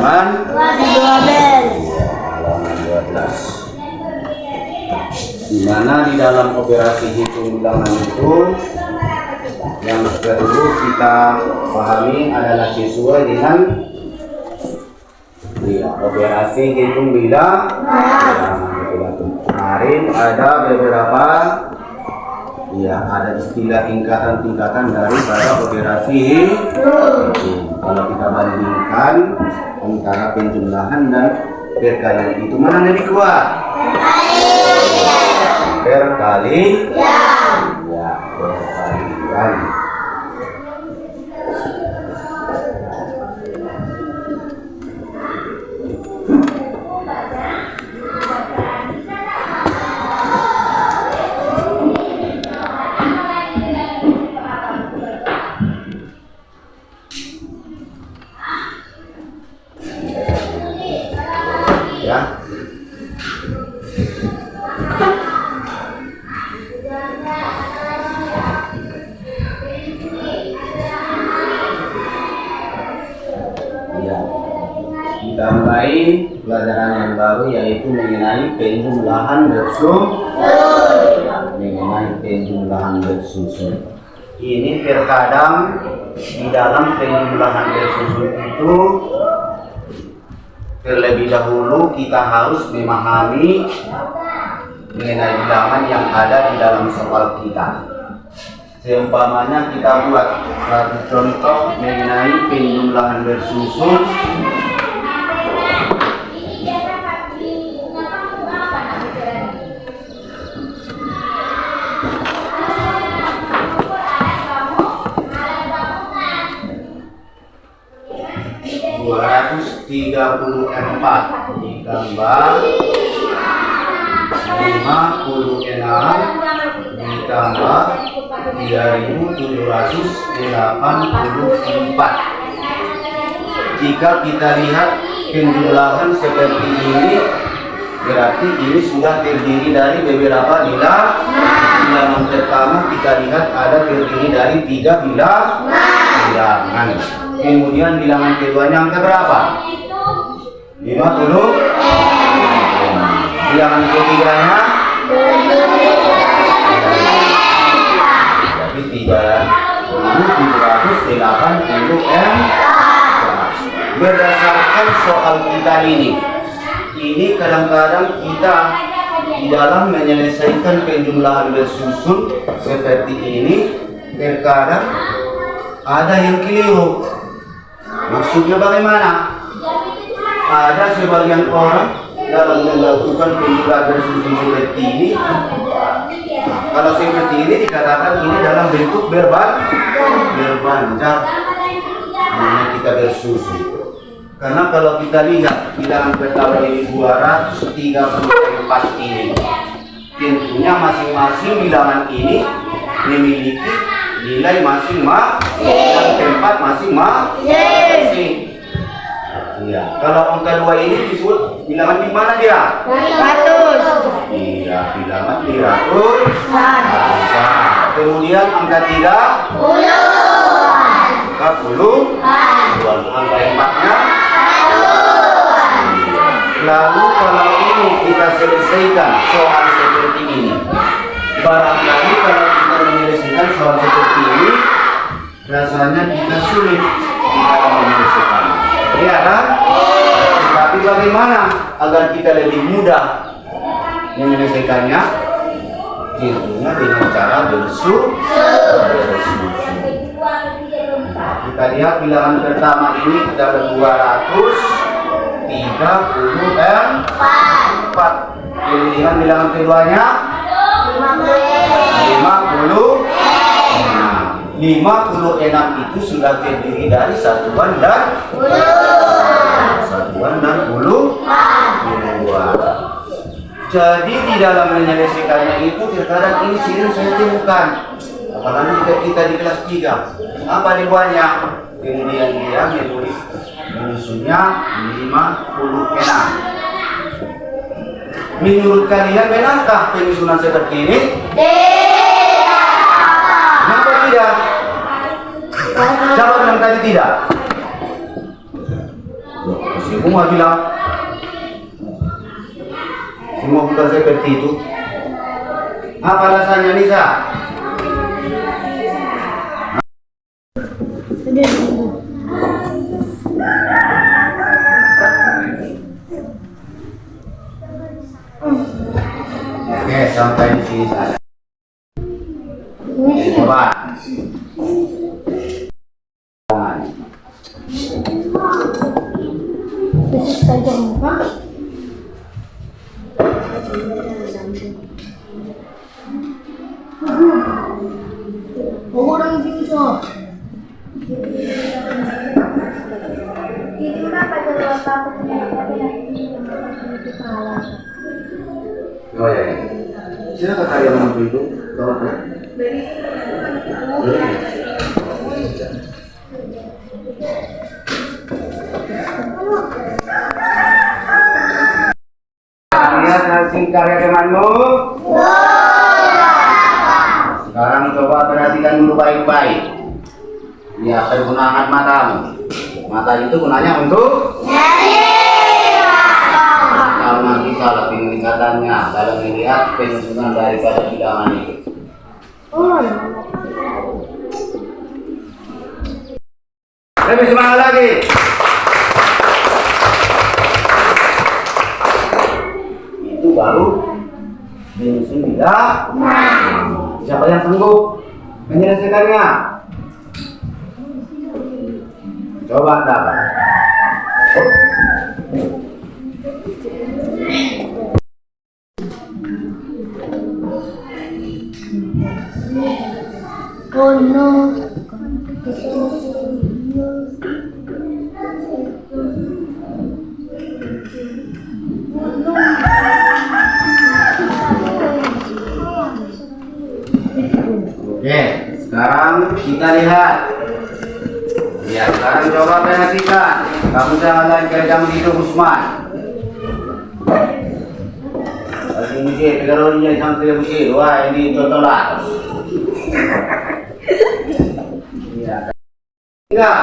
halaman 12. Di mana di dalam operasi hitung bilangan itu yang perlu kita pahami adalah sesuai dengan operasi hitung bilangan. Kemarin ada beberapa ada istilah tingkatan-tingkatan daripada operasi hitung. Kalau kita bandingkan antara penjumlahan dan perkalian itu mana lebih kuat? Perkalian. Ya, perkalian. Ya. Kita mulai pelajaran yang baru yaitu mengenai penjumlahan bersusun. Ini terkadang di dalam penjumlahan bersusun itu terlebih dahulu kita harus memahami mengenai bilangan yang ada di dalam soal kita. Seumpamanya kita buat satu contoh mengenai penjumlahan bersusun. (234) ditambah 56 ditambah 3.784. Jika kita lihat penjumlahan seperti ini, berarti ini sudah terdiri dari beberapa bilangan. Bilangan pertama kita lihat ada terdiri dari 3 bilangan. Kemudian bilangan keduanya angka berapa? 50. Bilangan ketiganya jadi 3.784. Berdasarkan soal kita ini kadang-kadang kita di dalam menyelesaikan penjumlahan bersusun seperti ini terkadang ada yang keliru. Maksudnya bagaimana? Ada sebagian orang dalam melakukan penjumlahan bersusun seperti ini. Kalau seperti ini dikatakan ini dalam bentuk berbanjar. Namanya kita bersusun. Karena kalau kita lihat bilangan pertama ini 234 ini, tentunya masing-masing bilangan ini memiliki nilai masing-masing, tempat masing-masing. Ya, kalau angka 2 ini disebut bilangan di mana dia? 100. Iya, bilangan di ratus. Kemudian angka 3? Puluhan. Angka puluhan. Angka 4-nya? Lalu kalau ini kita selesaikan soal seperti ini, barangkali kalau kita menyelesaikan soal seperti ini, rasanya kita sulit dalam menyelesaikan. Iya kan? Tapi bagaimana agar kita lebih mudah menyelesaikannya? Tentunya dengan cara bersusun. Kita lihat bilangan pertama ini kita ada 234. Kemudian bilangan keduanya 56. 56 itu sudah terdiri dari satuan dan puluhan. Jadi di dalam menyelesaikannya itu terkadang ini sering saya temukan. Apalagi jika kita di kelas 3, apa dibuatnya? Kemudian dia menulis menyusunnya 56. Menurut kalian benarkah penyusunan seperti ini? Kenapa tidak? Jawab yang tadi tidak. Semua bilang, semua bukan seperti itu. Apa rasanya Nisa? Oke, sampai di sini saja. Coba. Orang bisa. Itu kenapa kalau apa tapi itu salah. Oh ya. Siapa kalian mampu itu? Tahu kan? Lihat hasil karya temanmu. Sekarang coba perhatikan dulu baik-baik. Lihat pergunaan matamu. Mata itu gunanya untuk kalau nanti salah penglikatannya dalam melihat penyusunan daripada bilangan itu. Lebih semangat lagi. Itu baru menyusun bilangan. Siapa yang sanggup menyelesaikannya? Coba dapat. Oh no. Oke, sekarang kita lihat. Ya, sekarang coba perhatikan. Kamu jangan lain kerja begitu, Usman. Kasih musik, kalau dia sampai musik, wah ini totolan. Ya. Tiga.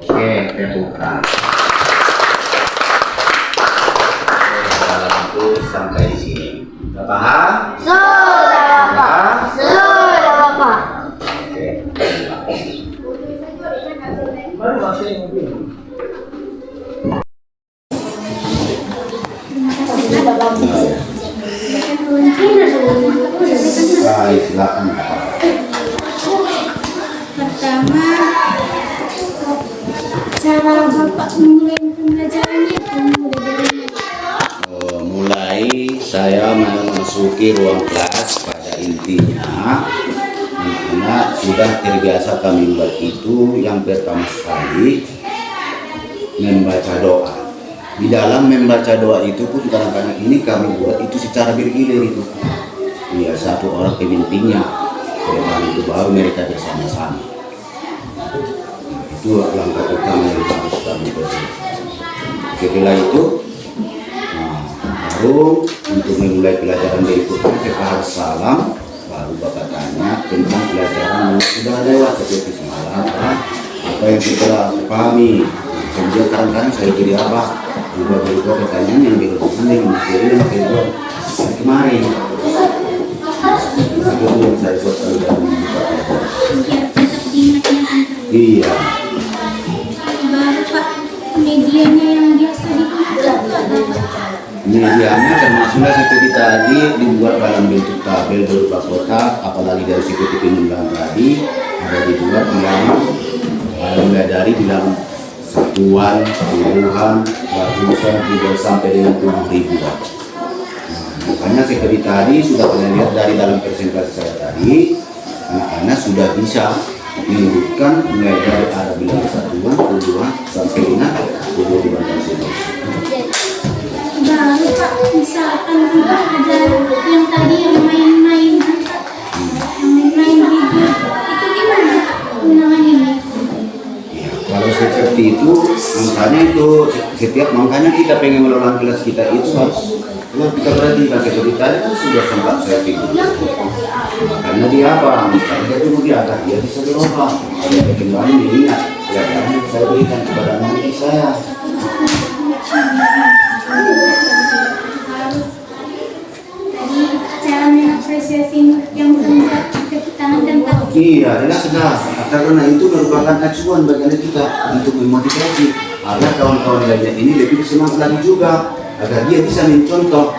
Oke, tepukan. Kalau itu sampai di sini. Sudah paham? Sudah Bapak. Sudah Bapak. Oke. Baik, silakan. Pertama, cara Bapak memulai pembelajarannya itu Mulai saya memasuki ruang kelas pada intinya anak-anak sudah terbiasa kami buat itu. Yang pertama sekali membaca doa. Di dalam membaca doa itu pun kadang-kadang ini kami buat itu secara bergilir itu. Iya, satu orang pemimpinnya, kemudian itu baru mereka bersama-sama. Itu langkah utama yang harus kami buat. Setelah itu, baru untuk memulai pelajaran berikutnya kita harus salam, baru Bapak tanya tentang pelajaran yang sudah lewat seperti semalam, apa yang kita pahami. Kemudian kadang-kadang saya beri apa? Berubah pertanyaan yang belum materi yang kedua kemarin. Itu yang saya buat dalam membuka iya. baru Pak medianya yang biasa digunakan. Medianya termasuklah seperti tadi dibuat dalam bentuk tabel berupa kotak, apalagi dari seperti penunjang tadi ada dibuat bilangan, mulai dari bilangan satuan, puluhan, ratusan, tidak sampai dengan 10.000. Makanya seperti tadi sudah kalian lihat dari dalam presentasi saya tadi, anak-anak sudah bisa menyebutkan mulai dari arah bilangan satuan, puluhan, sampai dengan 10 dibanding 10. Baru Pak, misalkan juga ada yang tadi yang main-main video, itu gimana Pak menanganinya? Kalau seperti itu, makanya kita pengen mengelola kelas kita itu harus kita perhatikan seperti tadi itu sudah sempat saya pikir. Karena dia apa? Misalnya dulu di atas dia bisa berubah. Ada kembali diingat Ya, nanti saya berikan kepada anak saya. Tadi cara mengapresiasi yang menunjuk tepuk tangan dan tahu. Iya, sudah. Karena itu merupakan acuan bagi anak kita untuk memotivasi agar kawan-kawan lainnya ini lebih semangat lagi juga, agar dia bisa mencontoh.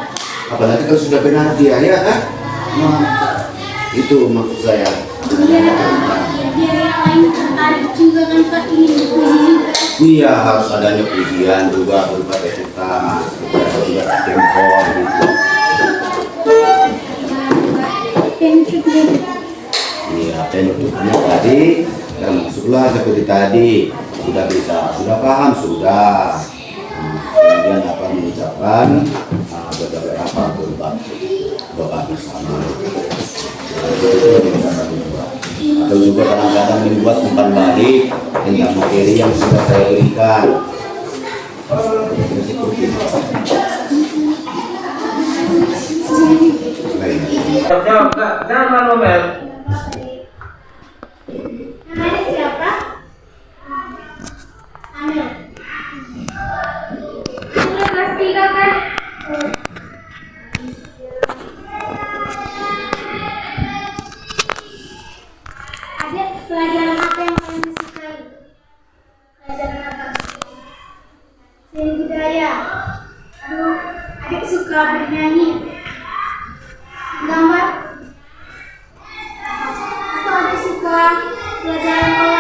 Apalagi kalau sudah benar dia, ya kan? Nah, itu maksud saya. Biar yang lain tertarik juga kan Pak, ingin dipuji juga. Iya, harus adanya pujian juga berupa tepuk tangan, juga jempol gitu. Penutupnya Iya, penutupnya tadi termasuklah seperti tadi, sudah paham sudah. Kemudian akan mengucapkan beberapa doa bersama. Atau juga kadang-kadang membuat umpan balik tentang materi yang sudah saya berikan. Jawab, jangan malu, Mel. namanya siapa? Amel. Sudah kelas 3 kan? Adik, pelajaran apa yang paling disukai? Pelajaran apa? Seni budaya. Aduh, adik suka bernyanyi. Gambar. Atau adik suka pelajaran